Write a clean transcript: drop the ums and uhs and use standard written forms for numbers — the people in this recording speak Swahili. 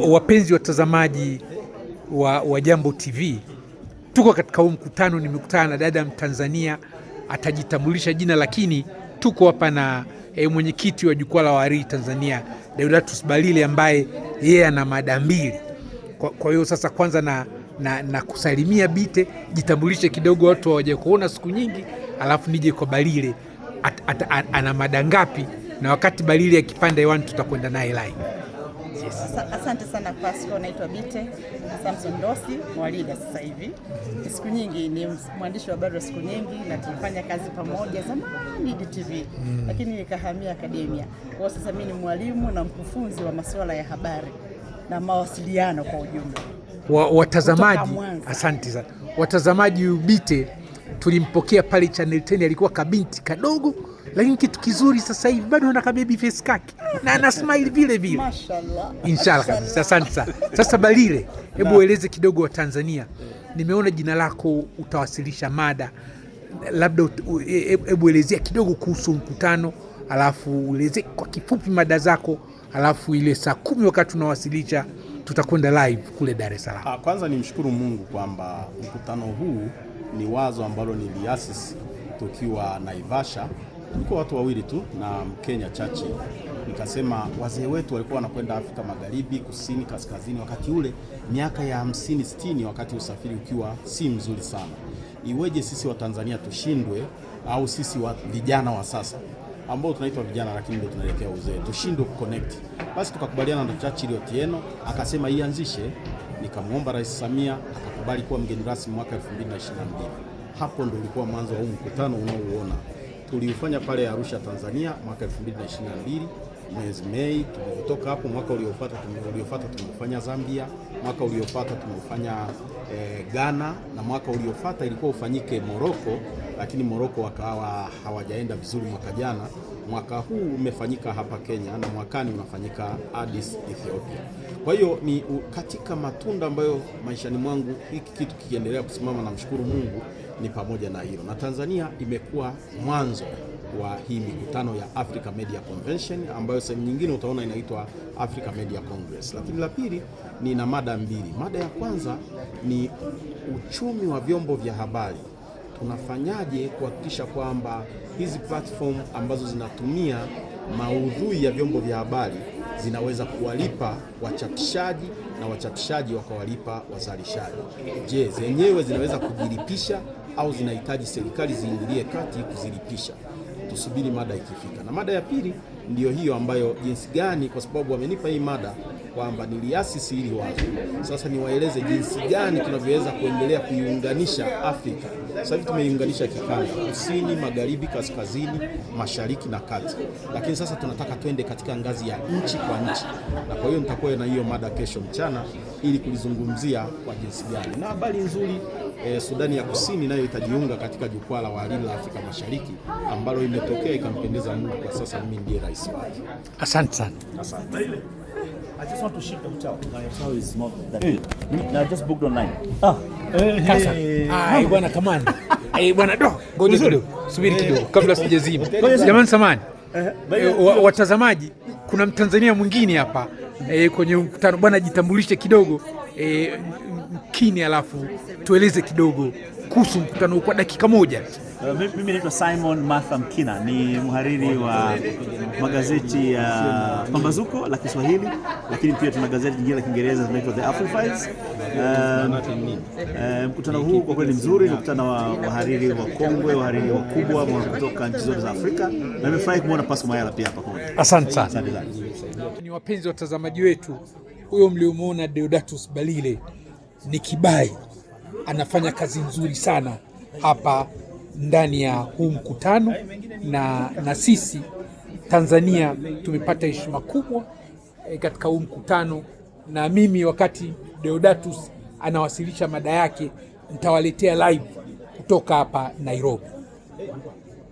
Wapenzi watazamaji wa Jambo TV, tuko katika huu mkutano. Nimekutana na dada Mtanzania, atajitambulisha jina, lakini tuko hapa na mwenyekiti wa Jukwaa la Wahariri Tanzania, Deodatus Balile, ambaye yeye ana mada mbili. Kwa hiyo sasa kwanza na kusalimia Bite, jitambulishe kidogo, watu hawaje kuona siku nyingi, alafu nije kwa Balile ana mada ngapi, na wakati Balile akipanda hewani tutakwenda naye live. Yes. Asante sana Pasco, naitwa Bite Samson Dosi Mwaliga. Sasa hivi siku nyingi ni mwandishi wa habari wa siku nyingi, na tulifanya kazi pamoja zamani DTV, lakini nikahamia akademia. Kwa sasa mimi ni mwalimu na mkufunzi wa masuala ya habari na mawasiliano kwa ujumla. Watazamaji, asante sana watazamaji. Bite tulimpokea pale Channel 10, alikuwa kabinti kadogo, lakini kitu kizuri sasa hivi bado ana baby face kaki na ana smile vile vile. Mashallah. Inshallah kabisa. Asante sana. Sasa Balile, hebu eleze kidogo wa Tanzania. Nimeona jina lako, utawasilisha mada. Labda hebu elezea kidogo kuhusu mkutano, alafu ueleze kwa kifupi mada zako, alafu ile saa 10 wakati tunawasilisha tutakwenda live kule Dar es Salaam. Kwanza nimshukuru Mungu kwamba mkutano huu ni wazo ambalo niliasisi tukiwa Naivasha. Tulikuwa watu wawili tu na Mkenya chache. Nikasema wazee wetu walikuwa wanakwenda Afrika Magharibi, Kusini, Kaskazini wakati ule miaka ya 50 60, wakati usafiri ukiwa si mzuri sana. Iweje sisi wa Tanzania tushindwe, au sisi wa vijana wa sasa ambao tunaitwa vijana lakini ndio tunaelekea uzee, tushindwe kuconnect? Basi tukakubaliana na Churchill Otieno, akasema ianzishe. Nikamuomba Rais Samia, akakubali kuwa mgeni rasmi mwaka 2022. Hapo ndio ulikuwa mwanzo wa huu mkutano unaoona. Tuliufanya pale Arusha, Tanzania mwaka 2022 mwezi Mei. Tulitoka hapo mwaka uliofuata tumefanya Zambia, mwaka uliofuata tumefanya Ghana, na mwaka uliofuata ilikuwa ufanyike Morocco, lakini Morocco wakawa hawajaenda vizuri mwaka jana. Mwaka huu umefanyika hapa Kenya, na mwakani unafanyika Addis, Ethiopia. Kwa hiyo ni katika matunda ambayo maishani mwangu hiki kitu kikiendelea kusimama, na mshukuru Mungu, ni pamoja na hilo. Na Tanzania imekuwa mwanzo wa hii mikutano ya Africa Media Convention, ambayo sehemu nyingine utaona inaitwa Africa Media Congress. Lakini la pili ni na mada mbili. Mada ya kwanza ni uchumi wa vyombo vya habari. Tunafanyaje kuhakikisha kwamba hizi platform ambazo zinatumia maudhui ya vyombo vya habari zinaweza kuwalipa wachapishaji na wachapishaji wakawalipa wazalishaji? Je, zenyewe zinaweza kujilipisha au zinahitaji serikali ziingilie kati kuzilipisha? Tusubiri mada ikifika. Na mada ya pili ndiyo hiyo ambayo jinsi gani, kwa sababu wamenipa hii mada kwamba niliasisi hili wazo. Sasa niwaeleze jinsi gani tunavyoweza kuendelea kuiunganisha Afrika. Sasa hivi tumeiunganisha kikanda, kusini, magharibi, kaskazini, mashariki na kati. Lakini sasa tunataka twende katika ngazi ya nchi kwa nchi. Na kwa hiyo nitakuwa na hiyo mada kesho mchana ili kulizungumzia kwa jinsi gani. Na habari nzuri, Sudani ya Kusini nayo itajiunga katika Jukwaa la Wahariri la Afrika Mashariki, ambalo imetokea ikampendeza Mungu. Kwa sasa mimi ndiye rais wake. Asante sana. Asante. I just want to ship the hotel. My hotel is not that good. I just booked online. Bwana kamani. Bwana ngoja kidogo. Subiri kidogo kabla sijazima. Jamani samani. Watazamaji, kuna Mtanzania mwingine hapa kwenye mkutano. Bwana jitambulishe kidogo mkini, alafu tueleze kidogo kuhusu mkutano kwa dakika moja. Mimi naitwa Simon Martha Mkina, ni mhariri wa magazeti ya Pambazuko la Kiswahili, lakini pia tuna gazeti jingine la Kiingereza linaitwa The Afrofiles. Mkutano huu kwa kweli mzuri, mkutano wa wahariri wa kongwe, wahariri wakubwa kutoka nchi zote za Afrika, na nimefurahi kumwona Pasco Mayala pia hapa kwa. Asante sana. Ni wapenzi watazamaji wetu, huyo mliomuona Deodatus Balile ni kibai, anafanya kazi nzuri sana hapa ndani ya huu mkutano, na sisi Tanzania tumepata heshima kubwa katika huu mkutano. Na mimi wakati Deodatus anawasilisha mada yake, nitawaletea live kutoka hapa Nairobi.